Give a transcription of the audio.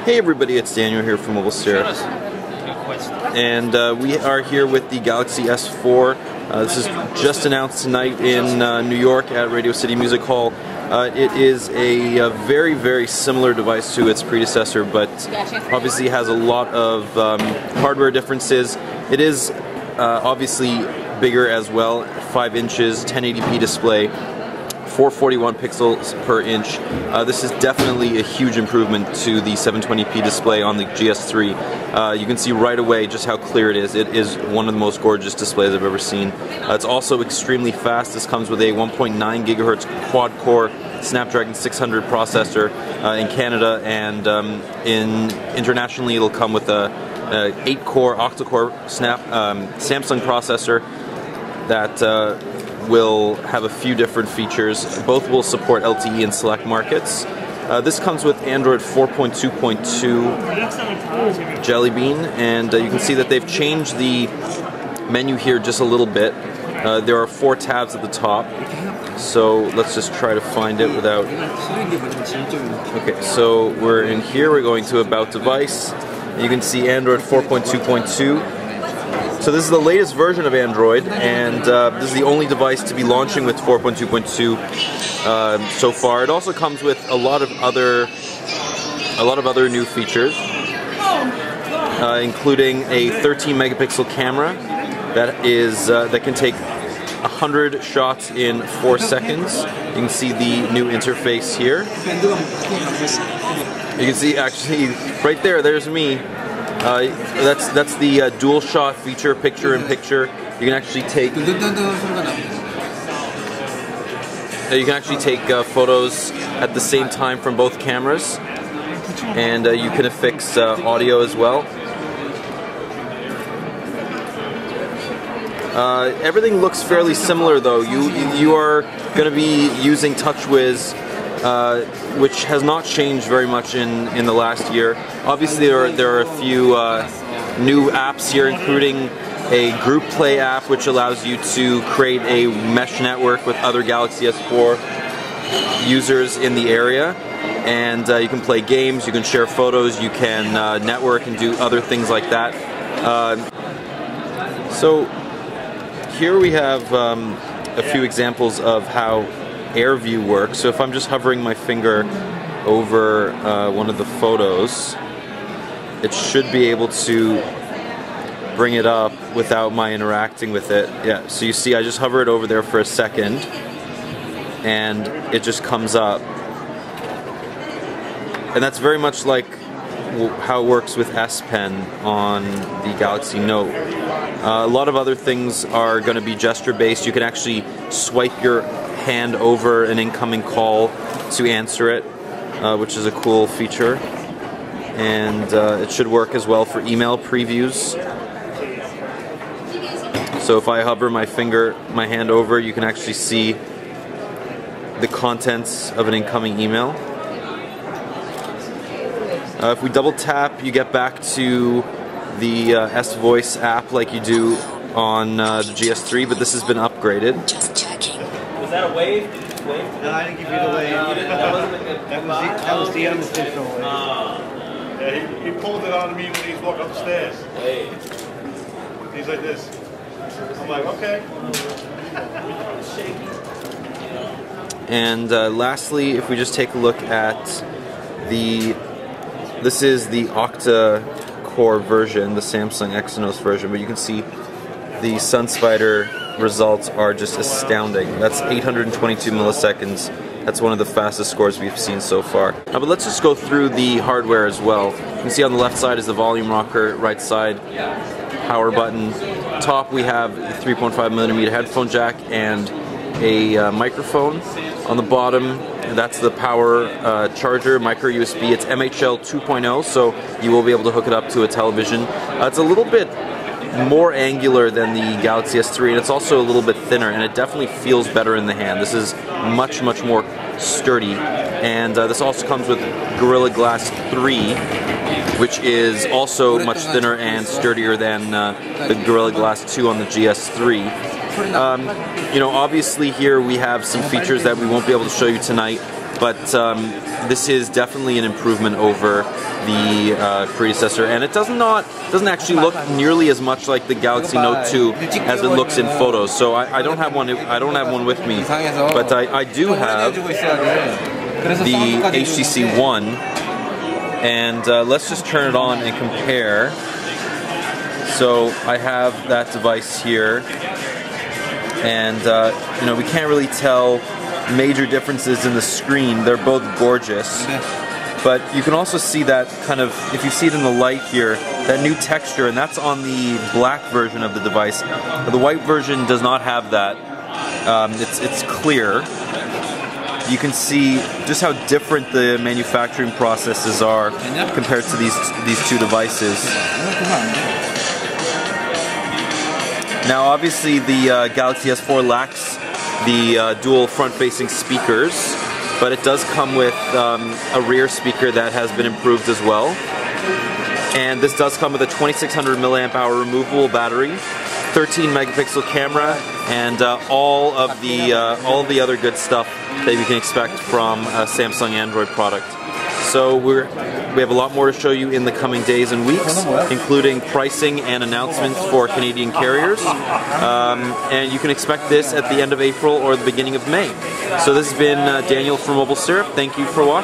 Hey everybody, it's Daniel here from MobileSteer, and we are here with the Galaxy S4. This is just announced tonight in New York at Radio City Music Hall. It is a very, very similar device to its predecessor, but obviously has a lot of hardware differences. It is obviously bigger as well, 5 inches, 1080p display, 441 pixels per inch. This is definitely a huge improvement to the 720p display on the GS3. You can see right away just how clear it is. It is one of the most gorgeous displays I've ever seen. It's also extremely fast. This comes with a 1.9 gigahertz quad-core Snapdragon 600 processor in Canada, and internationally it'll come with a 8-core octa-core Samsung processor that will have a few different features. Both will support LTE in select markets. This comes with Android 4.2.2 Jelly Bean, and you can see that they've changed the menu here just a little bit. There are 4 tabs at the top, so let's just try to find it without... Okay, so we're in here, we're going to About Device. You can see Android 4.2.2. So this is the latest version of Android, and this is the only device to be launching with 4.2.2 so far. It also comes with a lot of other new features, including a 13 megapixel camera that can take 100 shots in 4 seconds. You can see the new interface here. You can see actually right there. There's me. That's the dual shot feature, picture in picture. You can actually take photos at the same time from both cameras, and you can affix audio as well. Everything looks fairly similar though. You are going to be using TouchWiz, which has not changed very much in the last year. Obviously there are a few new apps here, including a group play app which allows you to create a mesh network with other Galaxy S4 users in the area, and you can play games, you can share photos, you can network and do other things like that. So here we have a few examples of how AirView works. So if I'm just hovering my finger over one of the photos, it should be able to bring it up without my interacting with it. Yeah, so you see I just hover it over there for a second and it just comes up. And that's very much like how it works with S Pen on the Galaxy Note. A lot of other things are going to be gesture based. You can actually swipe your hand over an incoming call to answer it, which is a cool feature, and it should work as well for email previews. So if I hover my hand over, you can actually see the contents of an incoming email. If we double tap, you get back to the S-Voice app like you do on the GS3, but this has been upgraded. Just checking. Was that a wave? Did you just wave? No, I didn't give you the wave. That wasn't a good That was the unofficial wave. Yeah, he pulled it on me when he was walking up the stairs. Hey. He's like this. I'm like, okay. And lastly, if we just take a look at this is the octa-core version, the Samsung Exynos version, but you can see the SunSpider results are just astounding. That's 822 milliseconds. That's one of the fastest scores we've seen so far. But let's just go through the hardware as well. You can see on the left side is the volume rocker, right side power button. Top we have a 3.5mm headphone jack and a microphone. On the bottom, that's the power charger, micro USB. It's MHL 2.0, so you will be able to hook it up to a television. It's a little bit more angular than the Galaxy S3, and it's also a little bit thinner, and it definitely feels better in the hand. This is much, much more sturdy, and this also comes with Gorilla Glass 3, which is also much thinner and sturdier than the Gorilla Glass 2 on the GS3. You know, obviously here we have some features that we won't be able to show you tonight. but this is definitely an improvement over the predecessor, and it doesn't actually look nearly as much like the Galaxy Note 2 as it looks in photos. So I don't have one. I don't have one with me, but I do have the HTC One, and let's just turn it on and compare. So I have that device here, and you know, we can't really tell major differences in the screen. They're both gorgeous, but you can also see that kind of, if you see it in the light here, that new texture, and that's on the black version of the device. The white version does not have that. It's clear. You can see just how different the manufacturing processes are compared to these two devices. Now obviously the Galaxy S4 lacks the dual front-facing speakers, but it does come with a rear speaker that has been improved as well. And this does come with a 2600 mAh removable battery, 13 megapixel camera, and all of the other good stuff that you can expect from a Samsung Android product. So we have a lot more to show you in the coming days and weeks, including pricing and announcements for Canadian carriers. And you can expect this at the end of April or the beginning of May. So this has been Daniel from Mobile Syrup. Thank you for watching.